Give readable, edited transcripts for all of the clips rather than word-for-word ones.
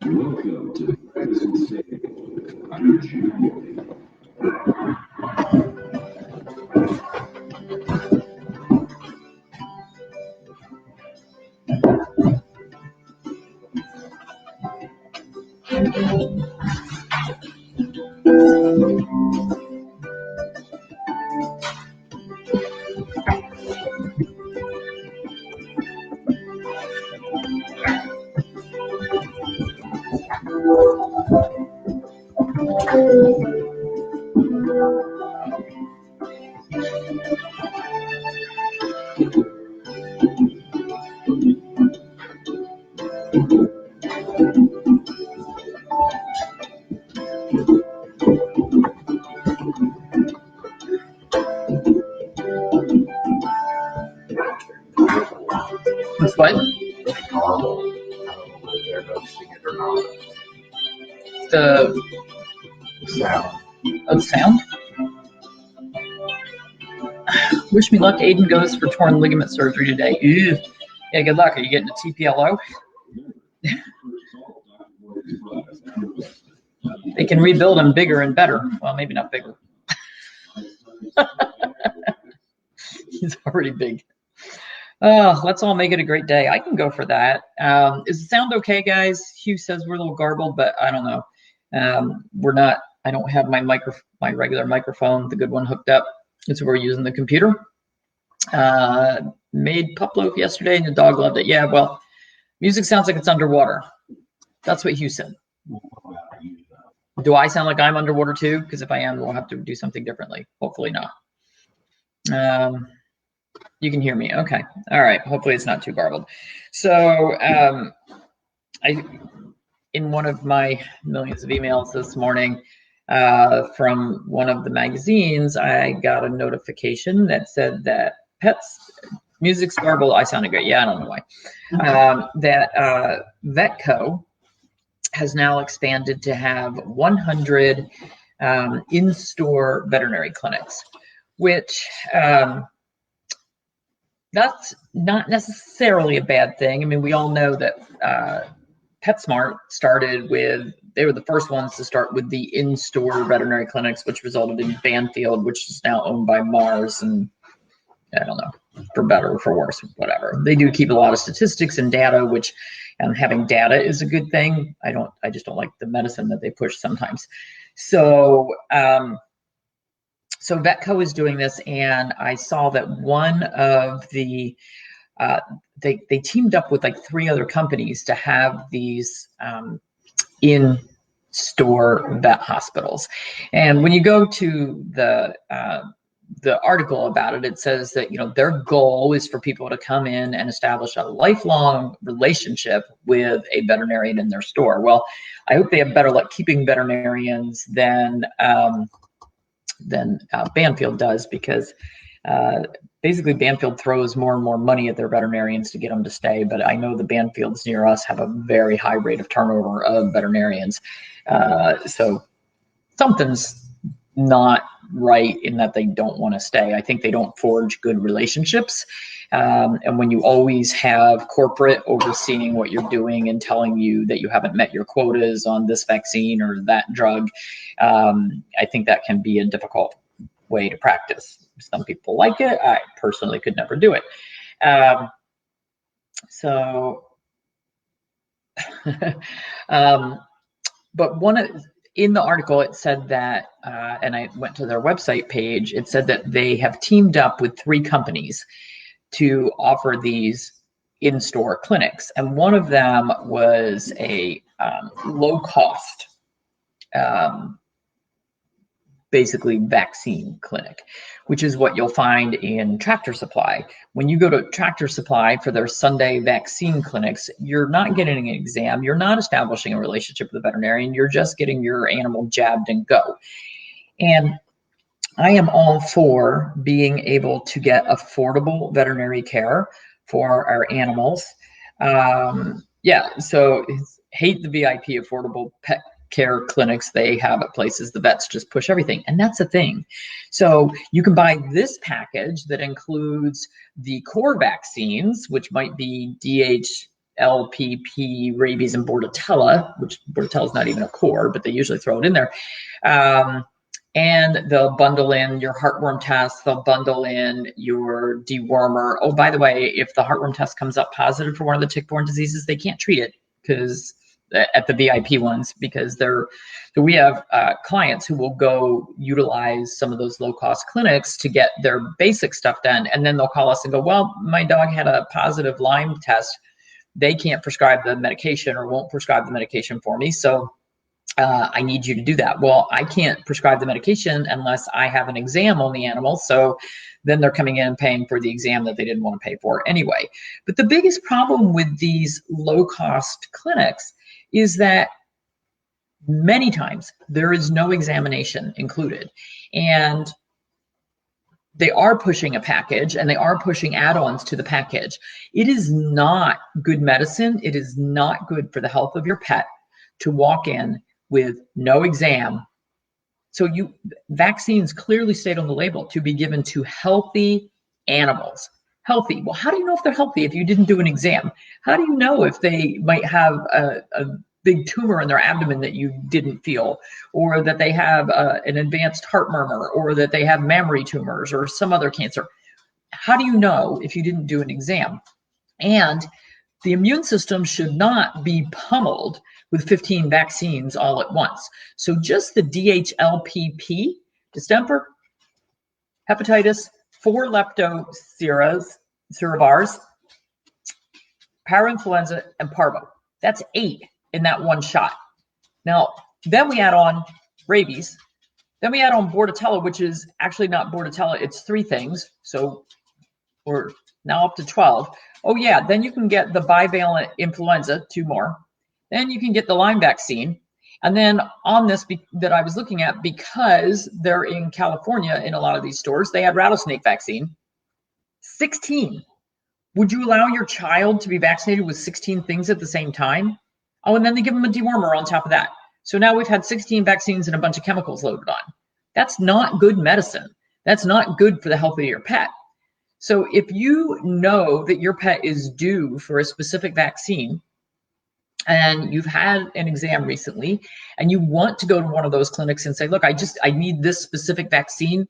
Welcome to Vaccinated. I'm Judy. It's what? Garble. I don't know whether they're noticing it or not. The Sound. of sound. Wish me luck. Aiden goes for torn ligament surgery today. Ew. Yeah, good luck. Are you getting a TPLO? They can rebuild them bigger and better. Well, maybe not bigger. He's already big. Oh, let's all make it a great day. I can go for that. Is the sound okay, guys? Hugh says we're a little garbled, but I don't know. We're not. I don't have my regular microphone, the good one, hooked up. It's we're using the computer. Made pup loaf yesterday, and the dog loved it. Yeah, well, music sounds like it's underwater. That's what Hugh said. Do I sound like I'm underwater too? Because if I am, we'll have to do something differently. Hopefully not. You can hear me. Okay. All right. Hopefully it's not too garbled. So in one of my millions of emails this morning from one of the magazines, I got a notification that said that pets music's garbled. I sounded great. Yeah, I don't know why. That Vetco has now expanded to have 100 in-store veterinary clinics, which that's not necessarily a bad thing. I mean, we all know that PetSmart started with, they were the first ones to start with the in-store veterinary clinics, which resulted in Banfield, which is now owned by Mars, and I don't know, for better or for worse, whatever. They do keep a lot of statistics and data, which having data is a good thing. I just don't like the medicine that they push sometimes. So, so Vetco is doing this, and I saw that one of the, they teamed up with like 3 other companies to have these in-store vet hospitals. And when you go to the article about it, it says that, you know, their goal is for people to come in and establish a lifelong relationship with a veterinarian in their store. Well, I hope they have better luck keeping veterinarians than Banfield does, because basically Banfield throws more and more money at their veterinarians to get them to stay. But I know the Banfields near us have a very high rate of turnover of veterinarians. So something's not right in that they don't want to stay. I think they don't forge good relationships. And when you always have corporate overseeing what you're doing and telling you that you haven't met your quotas on this vaccine or that drug, I think that can be a difficult way to practice. Some people like it. I personally could never do it. But in the article, it said that, and I went to their website page, it said that they have teamed up with 3 companies to offer these in-store clinics. And one of them was a low-cost, basically vaccine clinic, which is what you'll find in Tractor Supply. When you go to Tractor Supply for their Sunday vaccine clinics, you're not getting an exam, you're not establishing a relationship with a veterinarian, you're just getting your animal jabbed and go. And I am all for being able to get affordable veterinary care for our animals. Yeah, so hate the VIP affordable pet care clinics they have at places. The vets just push everything, and that's the thing. So you can buy this package that includes the core vaccines, which might be LPP, rabies, and bordetella, which bordetella is not even a core, but they usually throw it in there. And they'll bundle in your heartworm test. They'll bundle in your dewormer. Oh, by the way, if the heartworm test comes up positive for one of the tick-borne diseases, they can't treat it because at the VIP ones, because so we have clients who will go utilize some of those low-cost clinics to get their basic stuff done, and then they'll call us and go, well, my dog had a positive Lyme test. They can't prescribe the medication or won't prescribe the medication for me, so I need you to do that. Well, I can't prescribe the medication unless I have an exam on the animal. So then they're coming in and paying for the exam that they didn't want to pay for anyway. But the biggest problem with these low-cost clinics is that many times there is no examination included. And they are pushing a package and they are pushing add-ons to the package. It is not good medicine. It is not good for the health of your pet to walk in with no exam. So vaccines clearly state on the label to be given to healthy animals. Healthy. Well, how do you know if they're healthy if you didn't do an exam? How do you know if they might have a big tumor in their abdomen that you didn't feel, or that they have an advanced heart murmur, or that they have mammary tumors or some other cancer? How do you know if you didn't do an exam? And the immune system should not be pummeled with 15 vaccines all at once. So just the DHLPP, distemper, hepatitis, 4 leptospiras, cirivars, parainfluenza, and parvo. That's 8 in that one shot. Now, then we add on rabies. Then we add on bordetella, which is actually not bordetella. It's 3 things. So we're now up to 12. Oh yeah, then you can get the bivalent influenza, 2 more. Then you can get the Lyme vaccine. And then on this that I was looking at, because they're in California in a lot of these stores, they had rattlesnake vaccine. 16. Would you allow your child to be vaccinated with 16 things at the same time? Oh, and then they give them a dewormer on top of that. So now we've had 16 vaccines and a bunch of chemicals loaded on. That's not good medicine. That's not good for the health of your pet. So if you know that your pet is due for a specific vaccine, and you've had an exam recently, and you want to go to one of those clinics and say, look, I need this specific vaccine.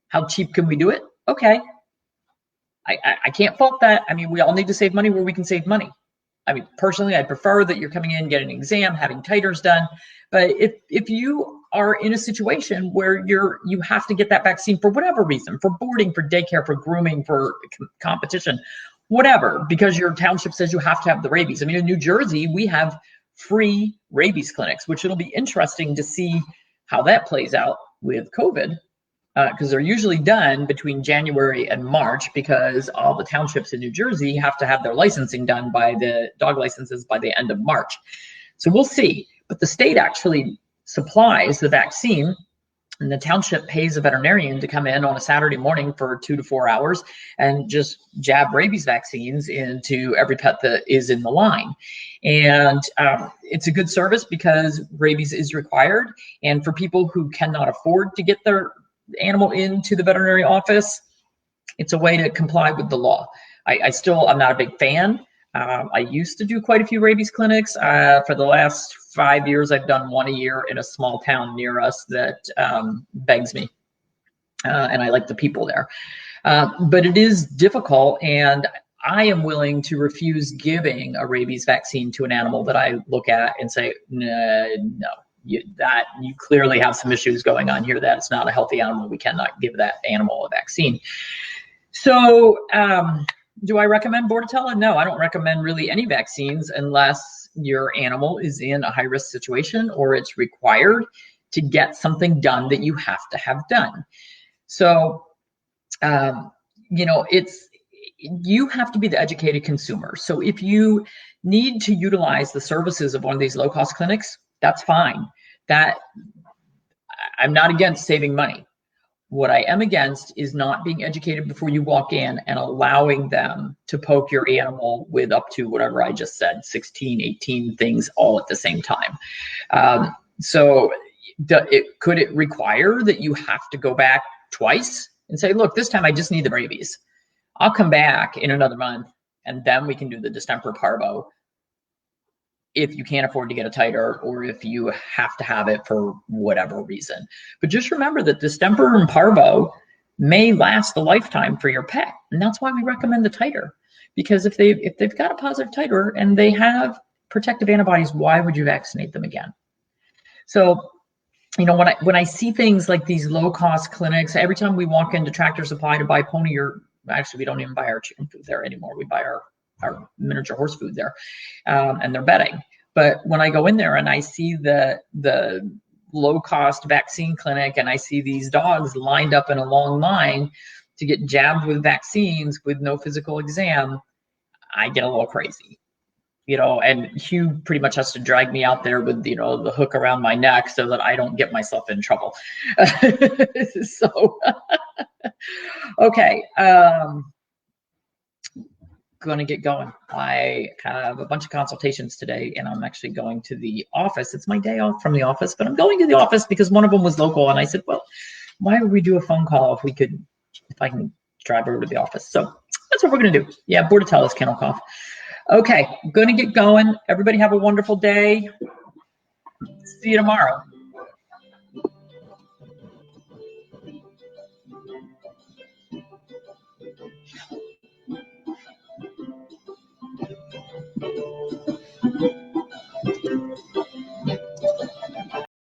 How cheap can we do it? Okay. I can't fault that. I mean, we all need to save money where we can save money. I mean, personally, I prefer that you're coming in, getting an exam, having titers done. But if you are in a situation where you have to get that vaccine for whatever reason, for boarding, for daycare, for grooming, for competition, whatever, because your township says you have to have the rabies. I mean, in New Jersey, we have free rabies clinics, which it'll be interesting to see how that plays out with COVID, because they're usually done between January and March, because all the townships in New Jersey have to have their licensing done by the dog licenses by the end of March. So we'll see. But the state actually supplies the vaccine, and the township pays a veterinarian to come in on a Saturday morning for 2 to 4 hours and just jab rabies vaccines into every pet that is in the line. And it's a good service because rabies is required. And for people who cannot afford to get their animal into the veterinary office, it's a way to comply with the law. I'm not a big fan. I used to do quite a few rabies clinics. For the last 5 years, I've done 1 a year in a small town near us that begs me. And I like the people there. But it is difficult, and I am willing to refuse giving a rabies vaccine to an animal that I look at and say, no, you clearly have some issues going on here. That's not a healthy animal. We cannot give that animal a vaccine. So do I recommend bordetella? No, I don't recommend really any vaccines unless your animal is in a high-risk situation or it's required to get something done that you have to have done. So, you have to be the educated consumer. So if you need to utilize the services of one of these low-cost clinics, that's fine. I'm not against saving money. What I am against is not being educated before you walk in and allowing them to poke your animal with up to whatever I just said, 16, 18 things all at the same time. Could it require that you have to go back twice and say, look, this time I just need the rabies. I'll come back in another month and then we can do the distemper parvo. if you can't afford to get a titer or if you have to have it for whatever reason. But just remember that distemper and parvo may last a lifetime for your pet. And that's why we recommend the titer. Because if they've got a positive titer and they have protective antibodies, why would you vaccinate them again? So, you know, when I see things like these low-cost clinics, every time we walk into Tractor Supply to buy pony, or actually we don't even buy our chicken food there anymore. We buy our miniature horse food there, and they're bedding. But when I go in there and I see the low-cost vaccine clinic and I see these dogs lined up in a long line to get jabbed with vaccines with no physical exam, I get a little crazy. You know, and Hugh pretty much has to drag me out there with, you know, the hook around my neck so that I don't get myself in trouble. So, okay. Going to get going. I have a bunch of consultations today, and I'm actually going to the office. It's my day off from the office, but I'm going to the office because one of them was local, and I said, well, why would we do a phone call if I can drive over to the office? So that's what we're going to do. Yeah, Bordetellus kennel cough. Okay, I'm going to get going. Everybody have a wonderful day. See you tomorrow.